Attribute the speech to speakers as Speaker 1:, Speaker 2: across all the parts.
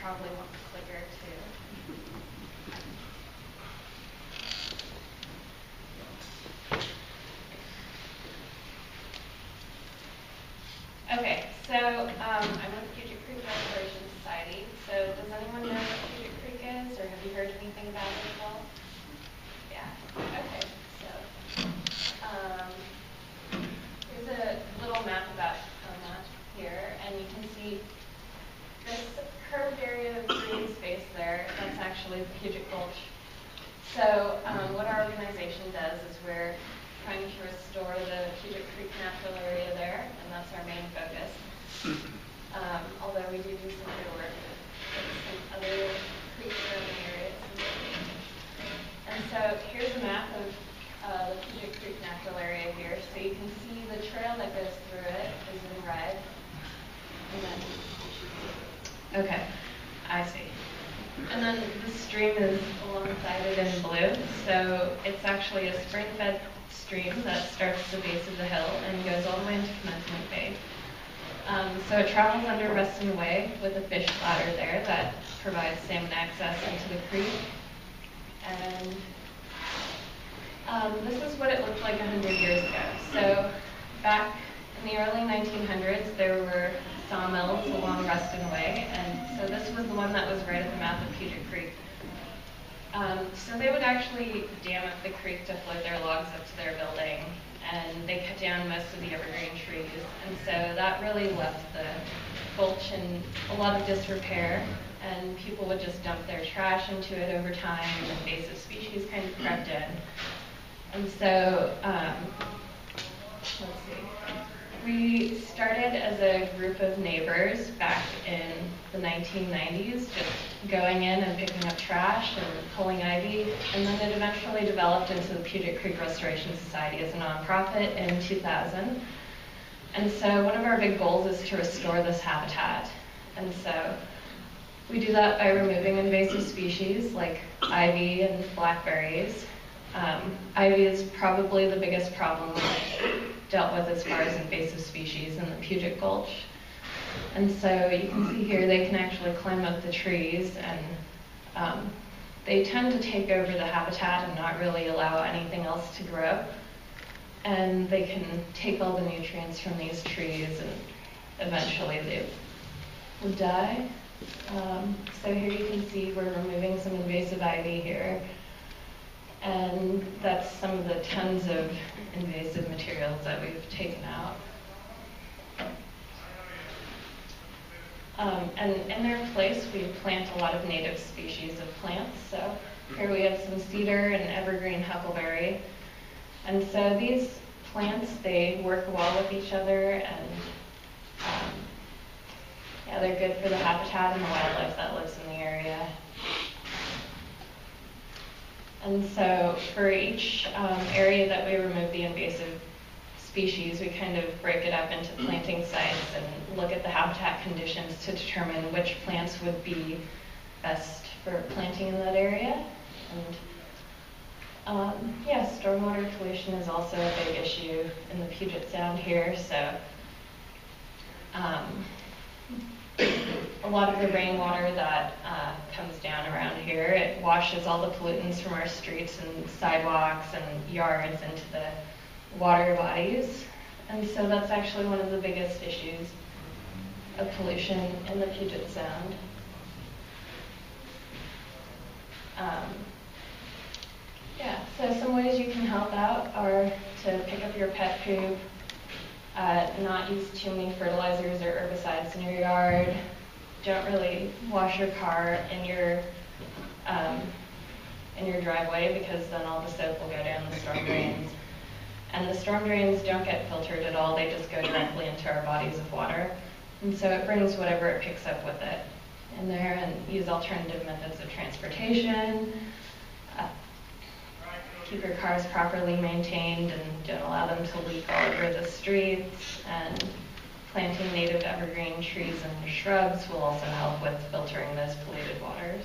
Speaker 1: probably want the clicker too. Okay, so I'm with Puget Creek Restoration Society. So does anyone know what Puget Creek is, or have you heard anything about it at all? Yeah. Okay. So here's a little map about Tacoma here, and you can see this curved area of green space there. That's actually the Puget Gulch. So what our organization does is we're trying to restore the Puget Creek natural area there, and that's our main focus. Although we do some other work with some other creek surrounding areas. And so here's a map of the Puget Creek natural area here. So you can see the trail that goes through it is in red. And then, okay, I see. And then the stream is alongside it in blue. So it's actually a spring-fed stream that starts at the base of the hill and goes all the way into Commencement Bay. So it travels under Ruston Way with a fish ladder there that provides salmon access into the creek. And this is what it looked like 100 years ago. So back in the early 1900s, there were sawmills along Ruston Way, and so this was the one that was right at the mouth of Puget Creek. So they would actually dam up the creek to float their logs up to their building, and they cut down most of the evergreen trees, and so that really left the gulch in a lot of disrepair, and people would just dump their trash into it over time, and invasive species kind of crept in. And so, let's see. We started as a group of neighbors back in the 1990s, just going in and picking up trash and pulling ivy, and then it eventually developed into the Puget Creek Restoration Society as a nonprofit in 2000. And so one of our big goals is to restore this habitat. And so we do that by removing invasive species like ivy and blackberries. Ivy is probably the biggest problem we've dealt with as far as invasive species in the Puget Gulch. And so you can see here they can actually climb up the trees, and they tend to take over the habitat and not really allow anything else to grow. And they can take all the nutrients from these trees, and eventually they will die. So here you can see we're removing some invasive ivy here. And that's some of the tons of invasive materials that we've taken out. And in their place, we plant a lot of native species of plants. So here we have some cedar and evergreen huckleberry. And so these plants, they work well with each other, and yeah, they're good for the habitat and the wildlife that lives in the area. And so for each area that we remove the invasive species, we kind of break it up into planting sites and look at the habitat conditions to determine which plants would be best for planting in that area. And yeah, stormwater pollution is also a big issue in the Puget Sound here. So a lot of the rainwater that comes down around here, it washes all the pollutants from our streets and sidewalks and yards into the water bodies. And so that's actually one of the biggest issues of pollution in the Puget Sound. Yeah, so some ways you can help out are to pick up your pet poop, not use too many fertilizers or herbicides in your yard. Don't really wash your car in your driveway, because then all the soap will go down the storm drains. And the storm drains don't get filtered at all, they just go directly into our bodies of water. And so it brings whatever it picks up with it in there, and use alternative methods of transportation. Keep your cars properly maintained and don't allow them to leak all over the streets. And planting native evergreen trees and shrubs will also help with filtering those polluted waters.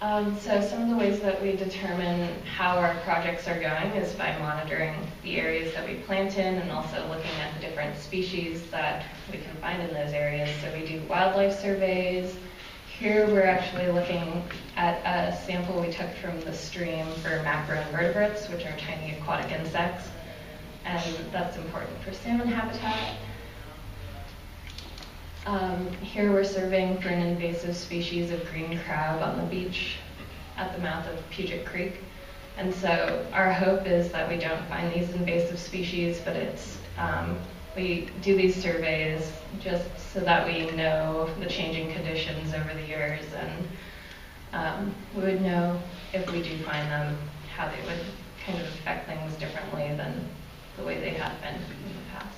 Speaker 1: So some of the ways that we determine how our projects are going is by monitoring the areas that we plant in and also looking at the different species that we can find in those areas. So we do wildlife surveys. Here we're actually looking at a sample we took from the stream for macroinvertebrates, which are tiny aquatic insects, and that's important for salmon habitat. Here we're surveying for an invasive species of green crab on the beach at the mouth of Puget Creek. And so our hope is that we don't find these invasive species, but we do these surveys just so that we know the changing conditions over the years, and we would know if we do find them, how they would kind of affect things differently than the way they have been in the past.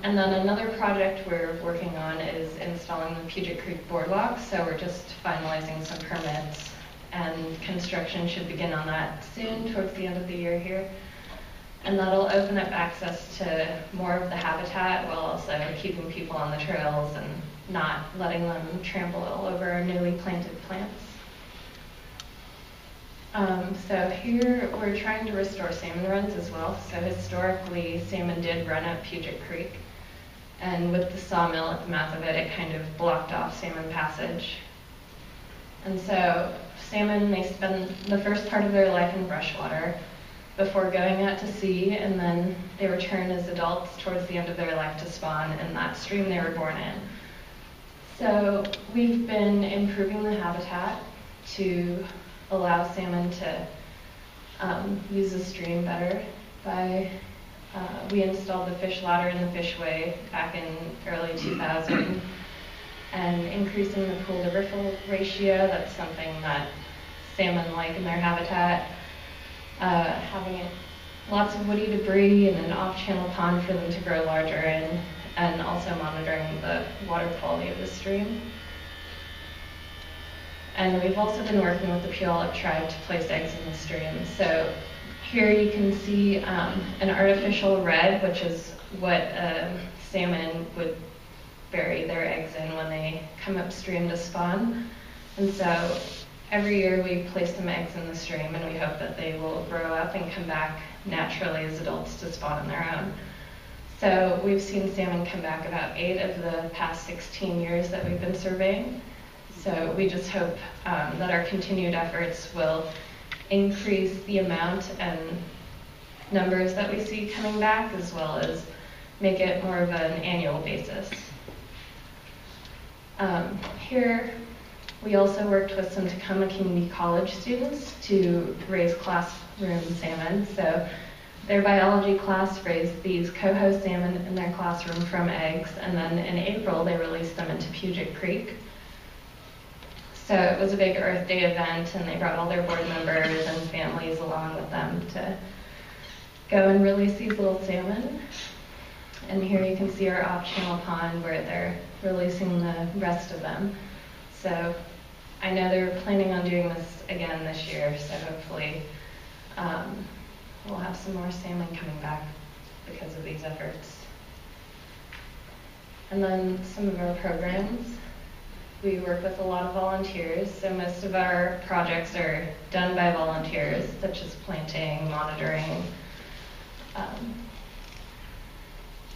Speaker 1: And then another project we're working on is installing the Puget Creek boardwalk. So we're just finalizing some permits, and construction should begin on that soon, towards the end of the year here. And that'll open up access to more of the habitat while also keeping people on the trails and not letting them trample all over our newly planted plants. So here we're trying to restore salmon runs as well. So historically, salmon did run up Puget Creek, and with the sawmill at the mouth of it, it kind of blocked off salmon passage. And so salmon, they spend the first part of their life in freshwater before going out to sea, and then they return as adults towards the end of their life to spawn in that stream they were born in. So we've been improving the habitat to allow salmon to use the stream better by, we installed the fish ladder in the fishway back in early 2000, and increasing the pool to riffle ratio. That's something that salmon like in their habitat. Having lots of woody debris and an off-channel pond for them to grow larger in, and also monitoring the water quality of the stream. And we've also been working with the Puyallup tribe to place eggs in the stream. So here you can see an artificial red, which is what salmon would bury their eggs in when they come upstream to spawn. And so every year we place some eggs in the stream, and we hope that they will grow up and come back naturally as adults to spawn on their own. So we've seen salmon come back about 8 of the past 16 years that we've been surveying. So we just hope that our continued efforts will increase the amount and numbers that we see coming back, as well as make it more of an annual basis. Here, we also worked with some Tacoma Community College students to raise classroom salmon. So their biology class raised these coho salmon in their classroom from eggs, and then in April they released them into Puget Creek. So it was a big Earth Day event, and they brought all their board members and families along with them to go and release these little salmon. And here you can see our off-channel pond where they're releasing the rest of them. So I know they're planning on doing this again this year, so hopefully we'll have some more salmon coming back because of these efforts. And then some of our programs. We work with a lot of volunteers, so most of our projects are done by volunteers, such as planting, monitoring.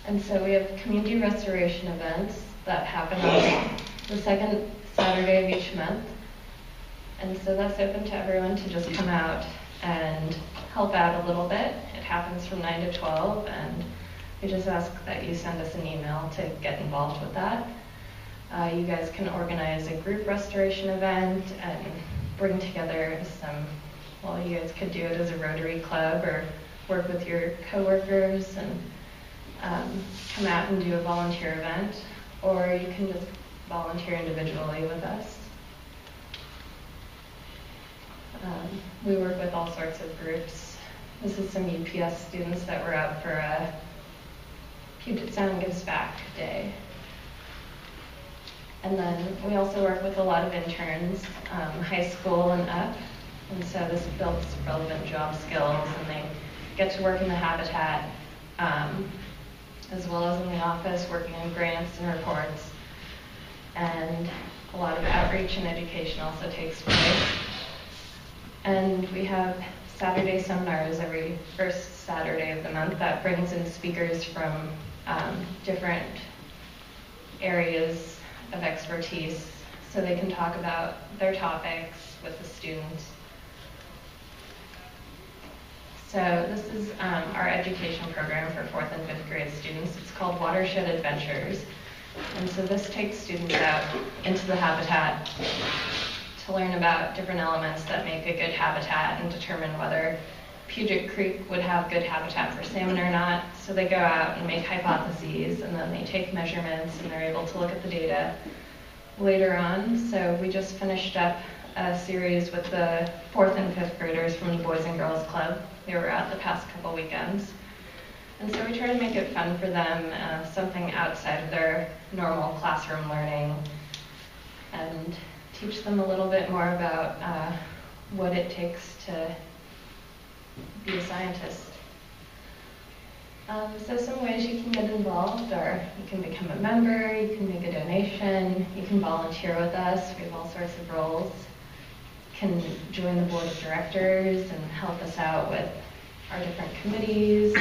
Speaker 1: And so we have community restoration events that happen on the second Saturday of each month. And so that's open to everyone to just come out and help out a little bit. It happens from 9 to 12, and we just ask that you send us an email to get involved with that. You guys can organize a group restoration event and bring together some, well, you guys could do it as a Rotary club or work with your coworkers and come out and do a volunteer event, or you can just volunteer individually with us. We work with all sorts of groups. This is some UPS students that were out for a Puget Sound Gives Back Day. And then we also work with a lot of interns, high school and up. And so this builds relevant job skills, and they get to work in the habitat, as well as in the office, working on grants and reports. and a lot of outreach and education also takes place. And we have Saturday seminars every first Saturday of the month that brings in speakers from different areas of expertise so they can talk about their topics with the students. So this is our education program for 4th and 5th grade students. It's called Watershed Adventures. And so this takes students out into the habitat to learn about different elements that make a good habitat and determine whether Puget Creek would have good habitat for salmon or not. So they go out and make hypotheses, and then they take measurements, and they're able to look at the data later on. So we just finished up a series with the 4th and 5th graders from the Boys and Girls Club. They were out the past couple weekends. And so we try to make it fun for them, something outside of their normal classroom learning, and teach them a little bit more about what it takes to be a scientist. So some ways you can get involved are you can become a member, you can make a donation, you can volunteer with us. We have all sorts of roles. You can join the board of directors and help us out with our different committees.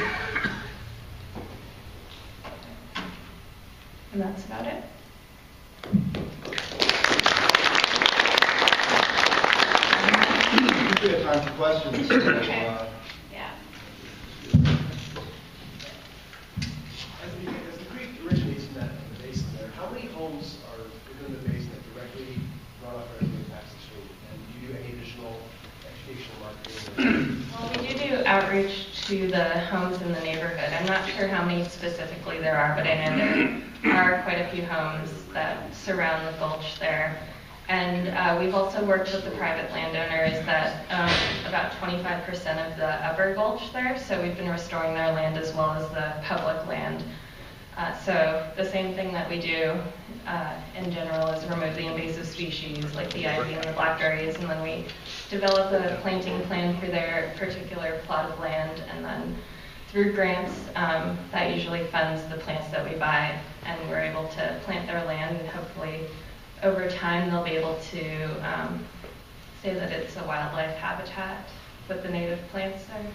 Speaker 1: And that's about it.
Speaker 2: We have time for questions.
Speaker 1: Okay. Yeah.
Speaker 3: As the creek originates in the basin there, how many homes are within the basin that directly run off or impacts the stream? And do you do any additional educational marketing?
Speaker 1: Well, we do outreach to the homes in the neighborhood. I'm not sure how many specifically there are, but I know there are quite a few homes that surround the gulch there. And we've also worked with the private landowners that own about 25% of the upper gulch there. So we've been restoring their land as well as the public land. So the same thing that we do in general is remove the invasive species like the ivy and the blackberries, and then we develop a planting plan for their particular plot of land, and then through grants that usually funds the plants that we buy, and we're able to plant their land, and hopefully over time they'll be able to say that it's a wildlife habitat with the native plants there.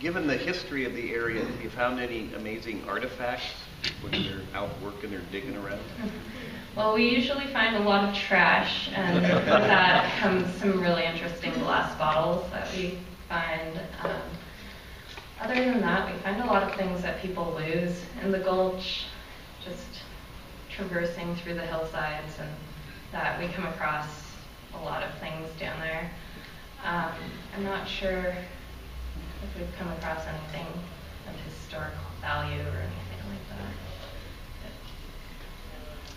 Speaker 4: Given the history of the area, have you found any amazing artifacts when you're out working or digging around?
Speaker 1: Well, we usually find a lot of trash, and with that comes some really interesting glass bottles that we find. Other than that, we find a lot of things that people lose in the gulch, just traversing through the hillsides, and that we come across a lot of things down there. I'm not sure if we've come across anything of historical value or anything like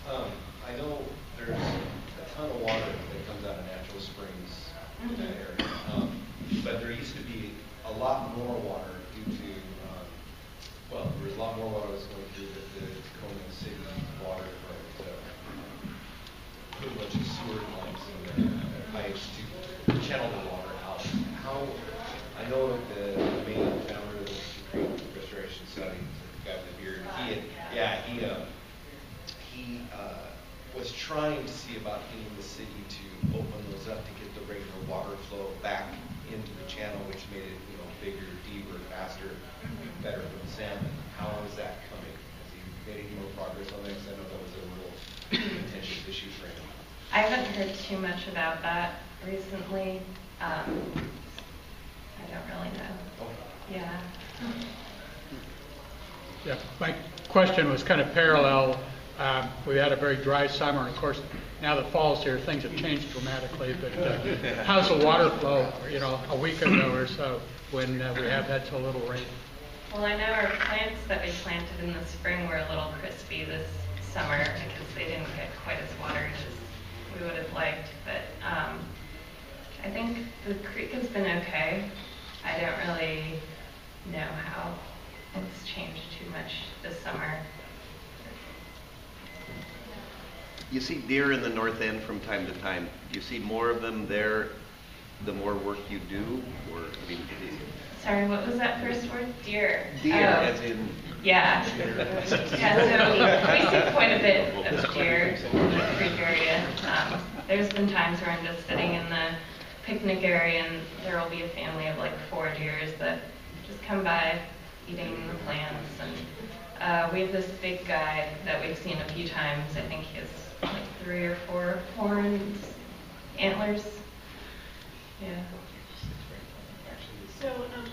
Speaker 1: that.
Speaker 5: I know there's a ton of water that comes out of natural springs in that area, but there used to be a lot more water due to, well, there was a lot more water that was going through the Tacoma City water department, put a bunch of sewer lines in their pipes to channel the water out. I know that the main founder of the Creek Restoration Study, the guy with the beard, he was trying to see about getting the city to open those up to get the regular water flow back into the channel, which made it, bigger, deeper, faster, better for the salmon. How is that coming? Has he made any more progress on that? Because I know that was a real contentious issue for him.
Speaker 1: I haven't heard too much about that recently. I don't really know.
Speaker 5: Okay.
Speaker 1: Yeah.
Speaker 6: Yeah, my question was kind of parallel. We had a very dry summer, and of course, now that fall's here, things have changed dramatically. But how's the water flow, a week ago or so when we have had so little rain?
Speaker 1: Well, I know our plants that we planted in the spring were a little crispy this summer because they didn't get quite as watered as we would have liked. But I think the creek has been okay. I don't really know how it's changed too much this summer.
Speaker 4: You see deer in the north end from time to time. Do you see more of them there the more work you do, or, I mean,
Speaker 1: Sorry, what was that first word? Deer.
Speaker 4: deer,
Speaker 1: Oh,
Speaker 4: as in,
Speaker 1: yeah. Yeah, so we see quite a bit of deer in the creek area. There's been times where I'm just sitting in the picnic area and there will be a family of like 4 deers that just come by eating the plants. And we have this big guy that we've seen a few times. I think he has like 3 or 4 horns, antlers. Yeah.
Speaker 2: So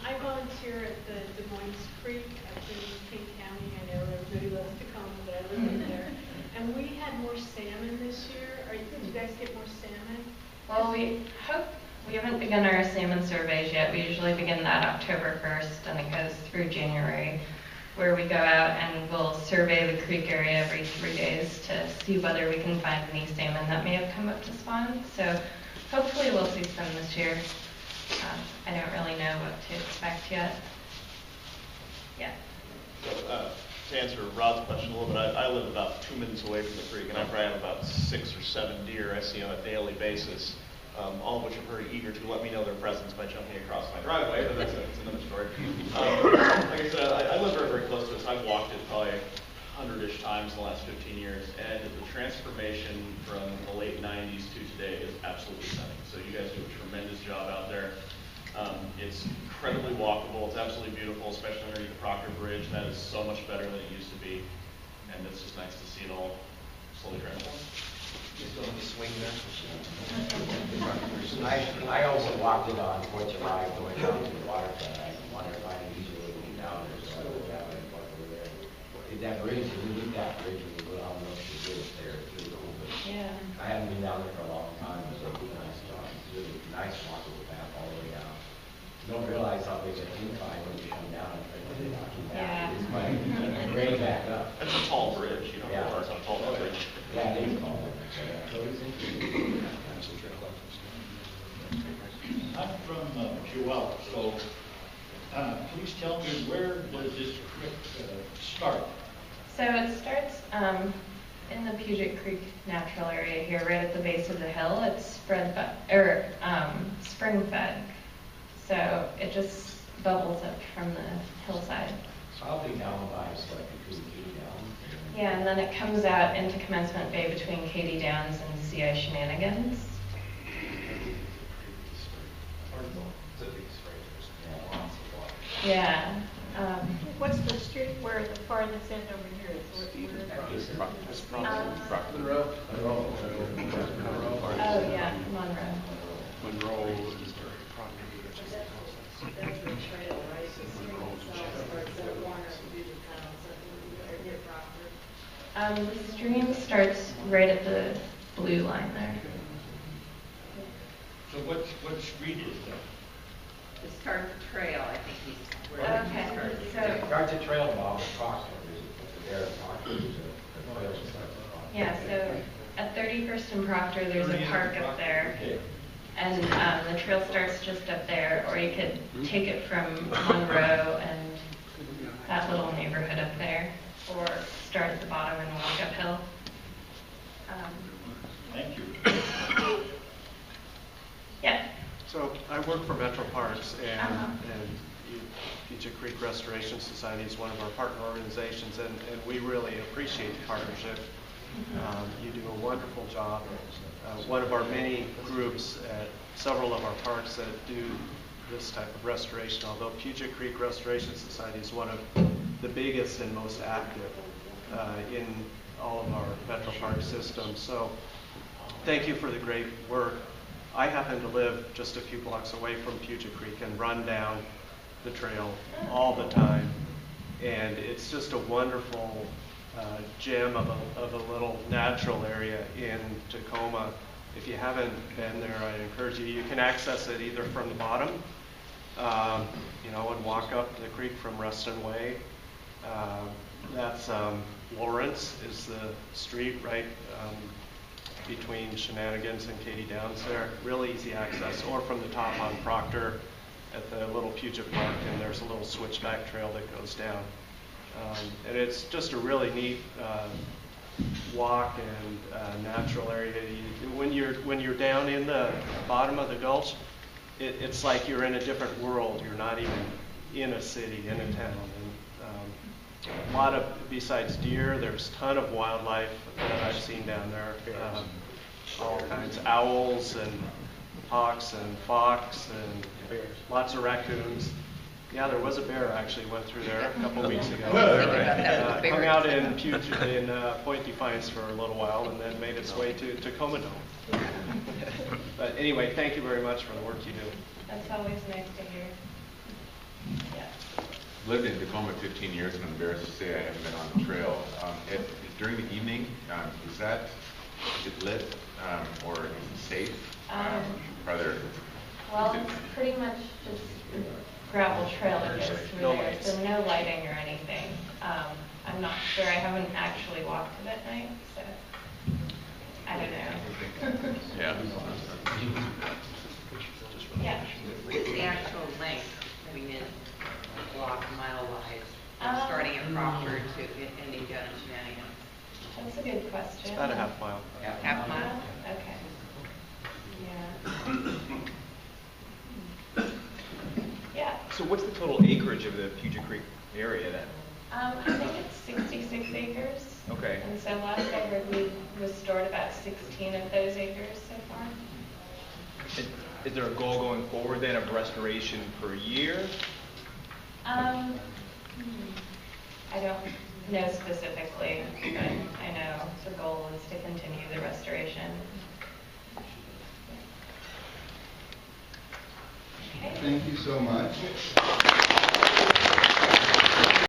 Speaker 2: I volunteer at the Des Moines Creek up in King County. I know everybody loves Tacoma, but I live in there. And we had more salmon this year. Did you guys get more salmon?
Speaker 1: Well, we hope. We haven't begun our salmon surveys yet. We usually begin that October 1st, and it goes through January, where we go out and we'll survey the creek area every 3 days to see whether we can find any salmon that may have come up to spawn. So hopefully we'll see some this year. I don't really know what to expect yet. Yeah.
Speaker 7: So, to answer Rod's question a little bit, I live about 2 minutes away from the creek, and I probably have about 6 or 7 deer I see on a daily basis, all of which are very eager to let me know their presence by jumping across my driveway, but that's another story. Like I said, I live very, very close to it, so I've walked it probably 100-ish times in the last 15 years, and the transformation from the late 90s to today is absolutely stunning. So you guys do a tremendous job out there. It's incredibly walkable. It's absolutely beautiful, especially underneath the Proctor Bridge. That is so much better than it used to be, and it's just nice to see it all slowly transform.
Speaker 5: Just going to swing there.
Speaker 8: I also walked it on 4th of July going down to the waterfront. I wanted to find an easy way to get down there, so I looked out and walked over there. That bridge, if you leave that bridge and you go down the bridge there, it's really cool. But
Speaker 1: Yeah.
Speaker 8: I haven't been down there for a long time, so it's really nice job. It's really nice walkable path all the way down. You don't realize how big an incline when you come down and walking
Speaker 1: Yeah.
Speaker 8: down. It's quite great back up.
Speaker 7: That's a tall bridge, you know,
Speaker 8: Yeah.
Speaker 7: it's a tall bridge.
Speaker 8: Yeah, it is tall. So it's interesting.
Speaker 9: I'm from Jewel, so please tell me, where does this creek start?
Speaker 1: So it starts in the Puget Creek natural area here, right at the base of the hill. It's spring fed. So it just bubbles up from the hillside.
Speaker 8: Probably down by like between Katy Downs.
Speaker 1: Yeah, and then it comes out into Commencement Bay between Katy Downs and CI Shenanigans. Yeah.
Speaker 2: What's the street where the farthest end over here is?
Speaker 3: Monroe.
Speaker 1: Oh, yeah, Monroe. The stream starts right at the blue line there.
Speaker 9: So what street is that?
Speaker 10: It starts the trail, I think he's where
Speaker 1: Okay,
Speaker 10: he started.
Speaker 1: so,
Speaker 8: Starts a trail along the Proctor. There's a Proctor, there's a trail that starts at Proctor.
Speaker 1: yeah, so at 31st and Proctor, there's a park up there. And the trail starts just up there, or you could take it from Monroe and that little neighborhood up there, or start at the bottom and walk uphill.
Speaker 9: Thank you.
Speaker 1: Yeah.
Speaker 11: So I work for Metro Parks, and,
Speaker 1: Uh-huh.
Speaker 11: Puget Creek Restoration Society is one of our partner organizations, and we really appreciate the partnership. You do a wonderful job. One of our many groups at several of our parks that do this type of restoration, although Puget Creek Restoration Society is one of the biggest and most active in all of our Metro Park systems. So thank you for the great work. I happen to live just a few blocks away from Puget Creek and run down the trail all the time. And it's just a wonderful gem of a little natural area in Tacoma. If you haven't been there, I encourage you. You can access it either from the bottom, and walk up the creek from Ruston Way. That's Lawrence is the street right between Shenanigans and Katy Downs there. Really easy access, or from the top on Proctor at the little Puget Park, and there's a little switchback trail that goes down. And it's just a really neat walk and natural area. When you're down in the bottom of the gulch, it's like you're in a different world. You're not even in a city, in a town. And a lot of, besides deer, there's a ton of wildlife that I've seen down there. All kinds, owls and hawks and fox and lots of raccoons. Yeah, there was a bear actually went through there a couple weeks ago. Hung out in Puget, in Point Defiance for a little while, and then made its way to Tacoma. But anyway, thank you very much for the work you do.
Speaker 1: That's always nice to hear. Yeah.
Speaker 12: Lived in Tacoma 15 years, and I'm embarrassed to say I haven't been on the trail. During the evening, is it lit or is it safe?
Speaker 1: Well, it's pretty much just gravel trail that goes through there, so no lighting or anything. I'm not sure. I haven't actually walked it at night, so I don't know.
Speaker 12: Yeah.
Speaker 1: Yeah.
Speaker 10: What's the actual length? I mean, it's a block, mile wide, from starting at Crawford to ending down in Shenanigans.
Speaker 1: That's a good question.
Speaker 11: It's about a half mile.
Speaker 10: Half mile?
Speaker 1: Okay. Yeah. Yeah.
Speaker 13: So what's the total acreage of the Puget Creek area then?
Speaker 1: I think it's 66 acres.
Speaker 13: Okay.
Speaker 1: And so last I heard we restored about 16 of those acres so far.
Speaker 13: Is there a goal going forward then of restoration per year?
Speaker 1: I don't know specifically, but I know the goal is to continue the restoration. Okay.
Speaker 14: Thank you so much.